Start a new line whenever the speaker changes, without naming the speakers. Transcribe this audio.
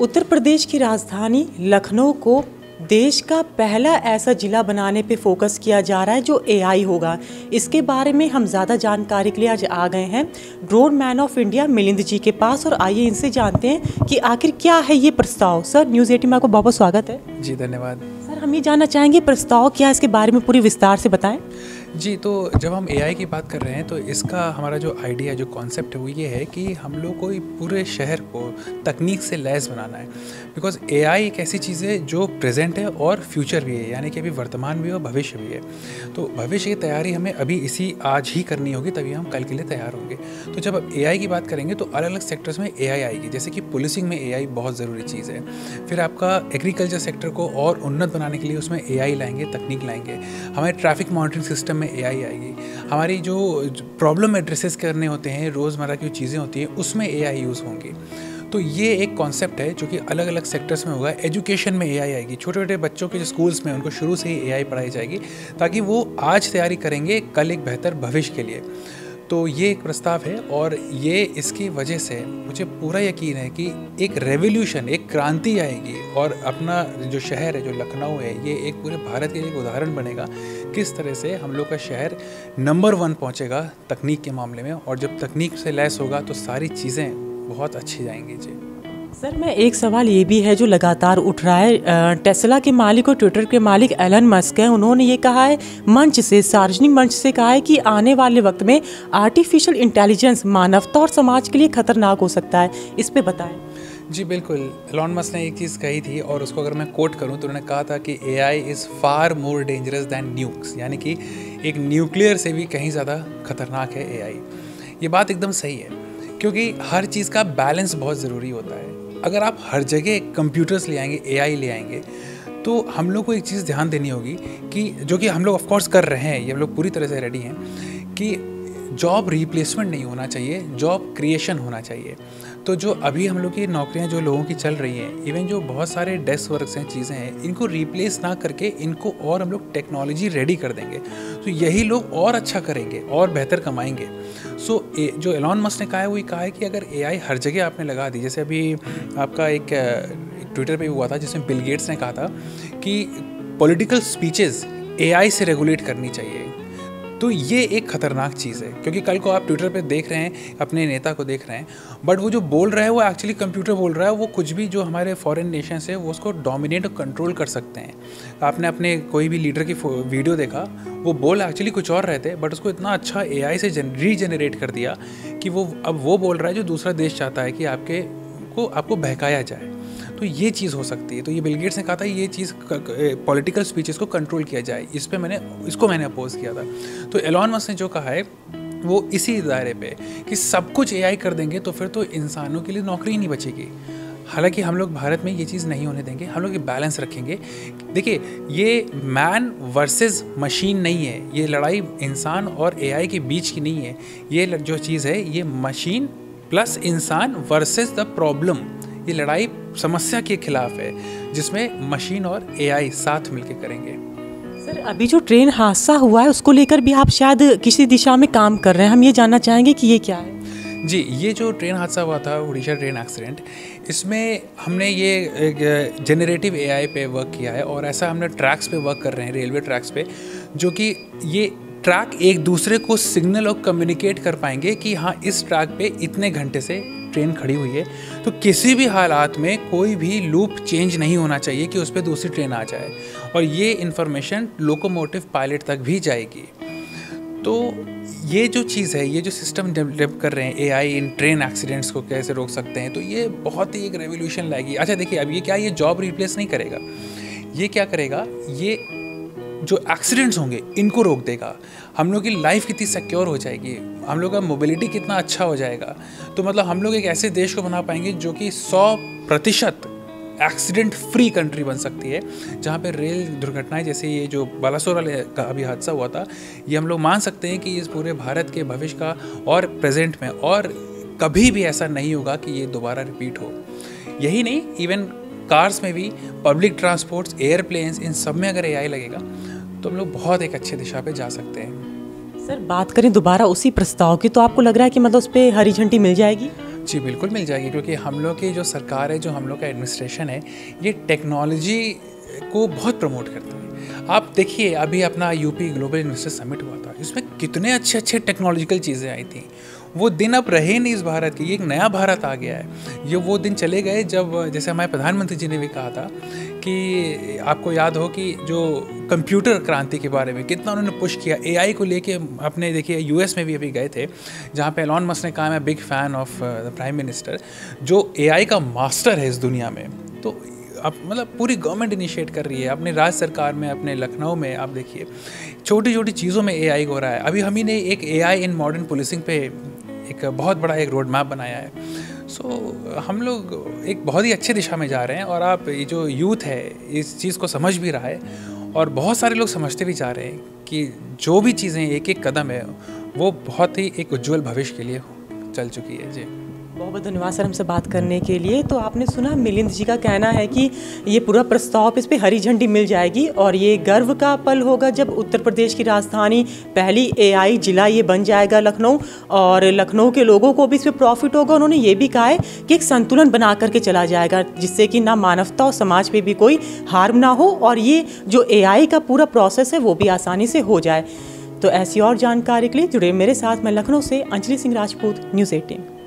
उत्तर प्रदेश की राजधानी लखनऊ को देश का पहला ऐसा ज़िला बनाने पे फोकस किया जा रहा है जो एआई होगा। इसके बारे में हम ज़्यादा जानकारी के लिए आज आ गए हैं drone man of India Milind ji के पास, और आइए इनसे जानते हैं कि आखिर क्या है ये प्रस्ताव। सर, न्यूज़ 18 में आपको बहुत बहुत स्वागत है।
जी धन्यवाद।
सर, हम ये जानना चाहेंगे प्रस्ताव क्या है, इसके बारे में पूरी विस्तार से बताएं।
जी, तो जब हम एआई की बात कर रहे हैं तो इसका हमारा जो आइडिया, जो कॉन्सेप्ट है वो ये है कि हम लोग को पूरे शहर को तकनीक से लैस बनाना है। बिकॉज एआई एक ऐसी चीज़ है जो प्रेजेंट है और फ्यूचर भी है, यानी कि अभी वर्तमान भी है और भविष्य भी है। तो भविष्य की तैयारी हमें अभी इसी आज ही करनी होगी, तभी हम कल के लिए तैयार होंगे। तो जब अब एआई की बात करेंगे तो अलग अलग सेक्टर्स में एआई आएगी, जैसे कि पुलिसिंग में एआई बहुत ज़रूरी चीज़ है। फिर आपका एग्रीकल्चर सेक्टर को और उन्नत बनाने के लिए उसमें एआई लाएंगे, तकनीक लाएंगे। हमारे ट्रैफिक मॉनिटरिंग सिस्टम में एआई आएगी। हमारी जो प्रॉब्लम एड्रेसेस करने होते हैं, रोज़मर्रा की चीज़ें होती हैं, उसमें एआई यूज़ होंगी। तो ये एक कॉन्सेप्ट है जो कि अलग अलग सेक्टर्स में होगा। एजुकेशन में एआई आएगी। छोटे छोटे बच्चों के जो स्कूल्स में उनको शुरू से ही एआई पढ़ाई जाएगी, ताकि वो आज तैयारी करेंगे कल एक बेहतर भविष्य के लिए। तो ये एक प्रस्ताव है, और ये इसकी वजह से मुझे पूरा यकीन है कि एक रेवोल्यूशन, एक क्रांति आएगी, और अपना जो शहर है, जो लखनऊ है, ये एक पूरे भारत के लिए एक उदाहरण बनेगा किस तरह से हम लोग का शहर नंबर 1 पहुंचेगा तकनीक के मामले में। और जब तकनीक से लैस होगा तो सारी चीज़ें बहुत अच्छी जाएंगी। जी
सर, मैं एक सवाल ये भी है जो लगातार उठ रहा है। टेस्ला के मालिक और ट्विटर के मालिक एलन मस्क हैं, उन्होंने ये कहा है मंच से, सार्वजनिक मंच से कहा है कि आने वाले वक्त में आर्टिफिशियल इंटेलिजेंस मानवता और समाज के लिए खतरनाक हो सकता है। इस पे बताएं।
जी बिल्कुल, एलन मस्क ने एक चीज़ कही थी, और उसको अगर मैं कोट करूं तो उन्होंने कहा था कि AI is far more dangerous than nukes, यानी कि एक न्यूक्लियर से भी कहीं ज़्यादा खतरनाक है एआई। ये बात एकदम सही है, क्योंकि हर चीज़ का बैलेंस बहुत ज़रूरी होता है। अगर आप हर जगह कंप्यूटर्स ले आएंगे, एआई ले आएंगे, तो हम लोग को एक चीज़ ध्यान देनी होगी कि जो कि हम लोग ऑफ कोर्स कर रहे हैं, ये हम लोग पूरी तरह से रेडी हैं कि जॉब रिप्लेसमेंट नहीं होना चाहिए, जॉब क्रिएशन होना चाहिए। तो जो अभी हम लोग की नौकरियां जो लोगों की चल रही हैं, इवन जो बहुत सारे डेस्क वर्क्स हैं, चीज़ें हैं, इनको रिप्लेस ना करके इनको और हम लोग टेक्नोलॉजी रेडी कर देंगे, तो यही लोग और अच्छा करेंगे और बेहतर कमाएंगे। सो जो एलन मस्क ने कहा है वो ये कहा है कि अगर एआई हर जगह आपने लगा दी, जैसे अभी आपका एक ट्विटर पे हुआ था जिसमें बिल गेट्स ने कहा था कि पॉलिटिकल स्पीचेस एआई से रेगुलेट करनी चाहिए। तो ये एक ख़तरनाक चीज़ है, क्योंकि कल को आप ट्विटर पे देख रहे हैं, अपने नेता को देख रहे हैं, बट वो जो बोल रहा है वो एक्चुअली कंप्यूटर बोल रहा है। वो कुछ भी जो हमारे फॉरेन नेशंस है वो उसको डोमिनेट और कंट्रोल कर सकते हैं। आपने अपने कोई भी लीडर की वीडियो देखा, वो बोल एक्चुअली कुछ और रहे थे, बट उसको इतना अच्छा एआई से रीजनरेट कर दिया कि वो अब वो बोल रहा है जो दूसरा देश चाहता है कि आपको बहकाया जाए। तो ये चीज़ हो सकती है। तो ये बिल गेट्स ने कहा था ये चीज़ पॉलिटिकल स्पीचेस को कंट्रोल किया जाए। इसको मैंने अपोज किया था। तो एलन मस्क ने जो कहा है वो इसी दायरे पे कि सब कुछ एआई कर देंगे तो फिर तो इंसानों के लिए नौकरी ही नहीं बचेगी। हालांकि हम लोग भारत में ये चीज़ नहीं होने देंगे, हम लोग ये बैलेंस रखेंगे। देखिए, ये मैन वर्सेस मशीन नहीं है, ये लड़ाई इंसान और एआई के बीच की नहीं है। ये जो चीज़ है ये मशीन प्लस इंसान वर्सेस द प्रॉब्लम, ये लड़ाई समस्या के खिलाफ है, जिसमें मशीन और एआई साथ मिलकर करेंगे।
सर, अभी जो ट्रेन हादसा हुआ है उसको लेकर भी आप शायद किसी दिशा में काम कर रहे हैं, हम ये जानना चाहेंगे कि ये क्या है।
जी, ये जो ट्रेन हादसा हुआ था, उड़ीसा ट्रेन एक्सीडेंट, इसमें हमने ये जनरेटिव एआई पे वर्क किया है, और ऐसा हमने ट्रैक्स पे वर्क कर रहे हैं, रेलवे ट्रैक्स पे, जो कि ये ट्रैक एक दूसरे को सिग्नल और कम्युनिकेट कर पाएंगे कि हाँ, इस ट्रैक पे इतने घंटे से ट्रेन खड़ी हुई है। तो किसी भी हालात में कोई भी लूप चेंज नहीं होना चाहिए कि उस पर दूसरी ट्रेन आ जाए, और ये इन्फॉर्मेशन लोकोमोटिव पायलट तक भी जाएगी। तो ये जो चीज़ है, ये जो सिस्टम डेवलप कर रहे हैं एआई इन ट्रेन एक्सीडेंट्स को कैसे रोक सकते हैं, तो ये बहुत ही एक रेवोल्यूशन लाएगी। अच्छा देखिए, अब ये जॉब रिप्लेस नहीं करेगा, ये क्या करेगा, ये जो एक्सीडेंट्स होंगे इनको रोक देगा। हम लोग की लाइफ कितनी सिक्योर हो जाएगी, हम लोग का मोबिलिटी कितना अच्छा हो जाएगा। तो मतलब हम लोग एक ऐसे देश को बना पाएंगे जो कि 100% एक्सीडेंट फ्री कंट्री बन सकती है, जहाँ पे रेल दुर्घटनाएं, जैसे ये जो बालासोर वाले का अभी हादसा हुआ था, ये हम लोग मान सकते हैं कि इस पूरे भारत के भविष्य का और प्रेजेंट में और कभी भी ऐसा नहीं होगा कि ये दोबारा रिपीट हो। यही नहीं, इवन कार्स में भी, पब्लिक ट्रांसपोर्ट्स, एयरप्लेन्स, इन सब में अगर एआई लगेगा तो हम लोग बहुत एक अच्छे दिशा पे जा सकते हैं।
सर, बात करें दोबारा उसी प्रस्ताव की, तो आपको लग रहा है कि मतलब उस पर हरी झंडी मिल जाएगी?
जी बिल्कुल मिल जाएगी, क्योंकि हम लोग की जो सरकार है, जो हम लोग का एडमिनिस्ट्रेशन है, ये टेक्नोलॉजी को बहुत प्रमोट करता है। आप देखिए अभी अपना यूपी ग्लोबल इन्वेस्टर समिट हुआ था, इसमें कितने अच्छे अच्छे टेक्नोलॉजिकल चीज़ें आई थी। वो दिन अब रहे नहीं इस भारत के, ये एक नया भारत आ गया है। ये वो दिन चले गए जब जैसे हमारे प्रधानमंत्री जी ने भी कहा था कि आपको याद हो कि जो कंप्यूटर क्रांति के बारे में कितना उन्होंने पुश किया, एआई को लेके अपने देखिए यूएस में भी अभी गए थे, जहाँ पे एलॉन मस्क ने कहा मैं big fan of the prime minister जो एआई का मास्टर है इस दुनिया में। तो अब मतलब पूरी गवर्नमेंट इनिशिएट कर रही है, अपने राज्य सरकार में, अपने लखनऊ में आप देखिए छोटी छोटी चीज़ों में एआई हो रहा है। अभी हम ही ने एक एआई इन मॉडर्न पुलिसिंग पे एक बहुत बड़ा एक रोड मैप बनाया है। सो हम लोग एक बहुत ही अच्छी दिशा में जा रहे हैं, और आप ये जो यूथ है इस चीज़ को समझ भी रहा है, और बहुत सारे लोग समझते भी जा रहे हैं कि जो भी चीज़ें एक एक कदम है वो बहुत ही एक उज्जवल भविष्य के लिए चल चुकी है। जी
बहुत बहुत धन्यवाद सर हमसे बात करने के लिए। तो आपने सुना मिलिंद जी का कहना है कि ये पूरा प्रस्ताव इस पे हरी झंडी मिल जाएगी, और ये गर्व का पल होगा जब उत्तर प्रदेश की राजधानी पहली एआई जिला ये बन जाएगा लखनऊ, और लखनऊ के लोगों को भी इस पर प्रॉफिट होगा। उन्होंने ये भी कहा है कि एक संतुलन बना करके चला जाएगा, जिससे कि ना मानवता और समाज पे भी कोई हार्म ना हो, और ये जो एआई का पूरा प्रोसेस है वो भी आसानी से हो जाए। तो ऐसी और जानकारी के लिए जुड़े मेरे साथ, मैं लखनऊ से अंजलि सिंह राजपूत, न्यूज़ 18।